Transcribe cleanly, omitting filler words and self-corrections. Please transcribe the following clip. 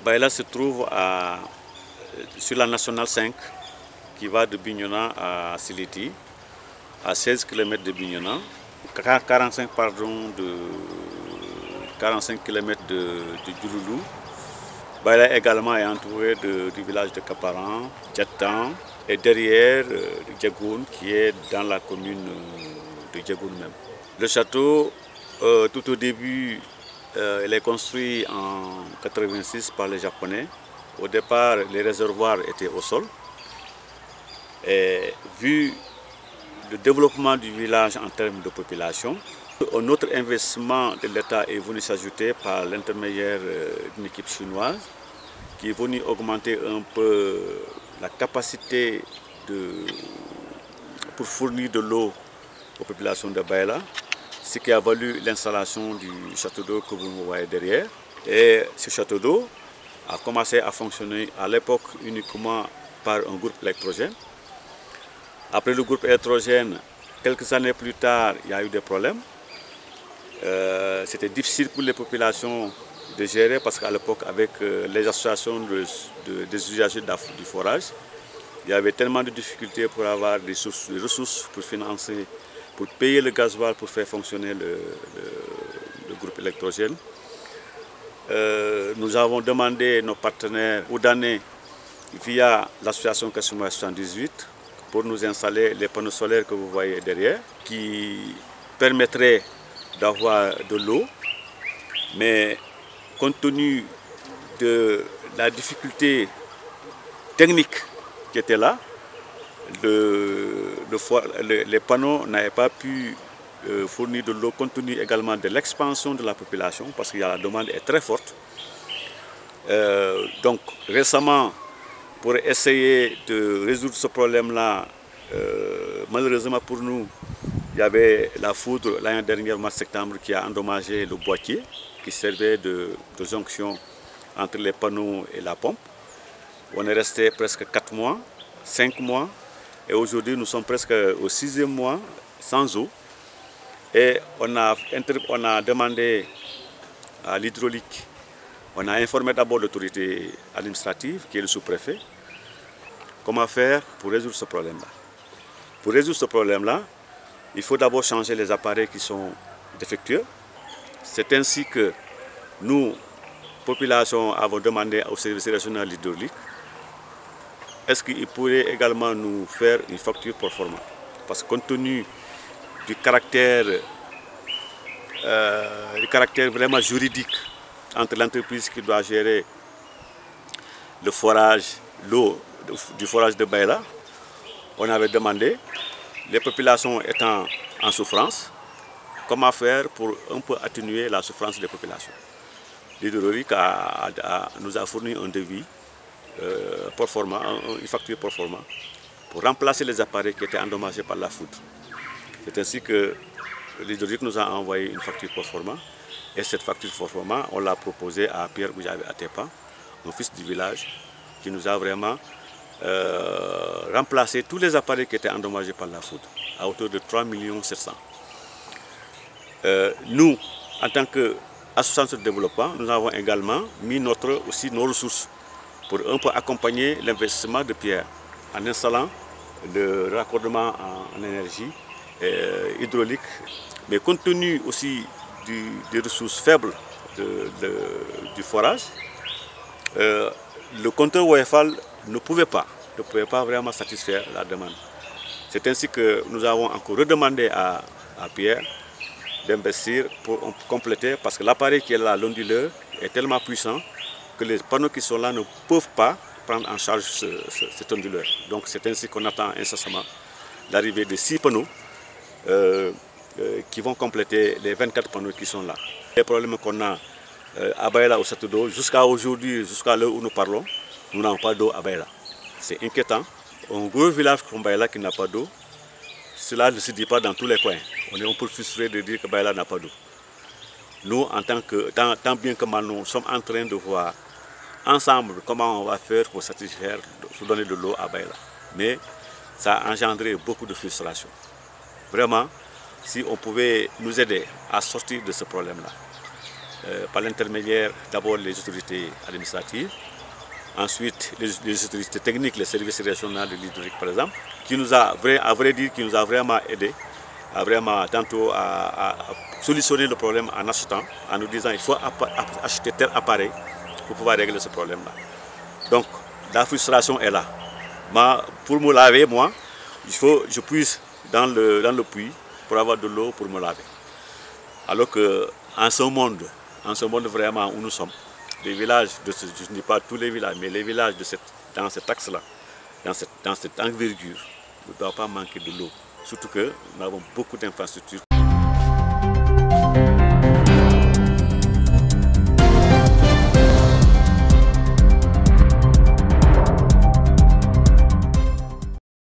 Baïla se trouve sur la nationale 5 qui va de Bignona à Siliti, à 16 km de Bignona, 45 km de Djouloulou. Baïla également est entouré du village de Kaparan, Djatan et derrière Djagoun qui est dans la commune de Djagoun même. Le château, tout au début, il est construit en 1986 par les Japonais. Au départ, les réservoirs étaient au sol. Et vu le développement du village en termes de population, un autre investissement de l'État est venu s'ajouter par l'intermédiaire d'une équipe chinoise qui est venue augmenter un peu la capacité pour fournir de l'eau aux populations de Baïla, ce qui a valu l'installation du château d'eau que vous voyez derrière. Et ce château d'eau a commencé à fonctionner à l'époque uniquement par un groupe électrogène. Après le groupe électrogène, quelques années plus tard, il y a eu des problèmes. C'était difficile pour les populations de gérer parce qu'à l'époque, avec les associations des usagers du forage, il y avait tellement de difficultés pour avoir des ressources pour financer, pour payer le gasoil pour faire fonctionner le groupe électrogène. Nous avons demandé nos partenaires Oudané via l'association Kassouma 78 pour nous installer les panneaux solaires que vous voyez derrière qui permettraient d'avoir de l'eau, mais compte tenu de la difficulté technique qui était là, les panneaux n'avaient pas pu fournir de l'eau compte tenu également de l'expansion de la population parce que la demande est très forte. Donc récemment, pour essayer de résoudre ce problème-là, malheureusement pour nous, il y avait la foudre l'année dernière, au mois de septembre, qui a endommagé le boîtier qui servait de jonction entre les panneaux et la pompe. On est resté presque 4 mois, 5 mois, et aujourd'hui nous sommes presque au 6e mois sans eau. Et on a demandé à l'hydraulique, on a informé d'abord l'autorité administrative, qui est le sous-préfet, comment faire pour résoudre ce problème-là. Pour résoudre ce problème-là, il faut d'abord changer les appareils qui sont défectueux. C'est ainsi que nous, population, avons demandé au service régional de l'hydraulique, est-ce qu'il pourrait également nous faire une facture pro forma? Parce que compte tenu du caractère vraiment juridique entre l'entreprise qui doit gérer le forage, l'eau du forage de Baïla, on avait demandé, les populations étant en souffrance, comment faire pour un peu atténuer la souffrance des populations. L'hydraulique nous a fourni un devis pro forma, une facture pro forma, pour remplacer les appareils qui étaient endommagés par la foudre. C'est ainsi que l'hydraulique nous a envoyé une facture pro forma, et cette facture pro forma, on l'a proposée à Pierre Goujabi Atepa, mon fils du village, qui nous a vraiment remplacé tous les appareils qui étaient endommagés par la foudre, à hauteur de 3 700 000. Nous, en tant qu'association de développement, nous avons également mis nos ressources pour un peu accompagner l'investissement de Pierre en installant le raccordement en énergie hydraulique. Mais compte tenu aussi des ressources faibles du forage, le compteur OFAL ne pouvait pas vraiment satisfaire la demande. C'est ainsi que nous avons encore redemandé à Pierre d'investir pour compléter, parce que l'appareil qui est là, l'onduleur, est tellement puissant que les panneaux qui sont là ne peuvent pas prendre en charge cet onduleur. Donc c'est ainsi qu'on attend incessamment l'arrivée de 6 panneaux qui vont compléter les 24 panneaux qui sont là. Les problèmes qu'on a à Baïla au château d'eau, jusqu'à aujourd'hui, jusqu'à l'heure où nous parlons, nous n'avons pas d'eau à Baïla. C'est inquiétant. Un gros village comme Baïla qui n'a pas d'eau, cela ne se dit pas dans tous les coins. On est un peu frustré de dire que Baïla n'a pas d'eau. Nous, tant bien que mal, nous sommes en train de voir ensemble comment on va faire pour satisfaire, pour donner de l'eau à Baïla. Mais ça a engendré beaucoup de frustration. Vraiment, si on pouvait nous aider à sortir de ce problème-là. par l'intermédiaire d'abord les autorités administratives, ensuite les autorités techniques, les services régionaux de l'hydraulique par exemple, qui nous a, à vrai dire, qui nous a vraiment aidé, tantôt à solutionner le problème en achetant, en nous disant il faut acheter tel appareil pour pouvoir régler ce problème-là. Donc la frustration est là. Pour me laver, moi, je puise dans le puits pour avoir de l'eau pour me laver. Alors qu'en ce monde vraiment où nous sommes, les villages, je ne dis pas tous les villages, mais les villages dans cet axe-là, dans cette envergure, ne doivent pas manquer de l'eau. Surtout que nous avons beaucoup d'infrastructures.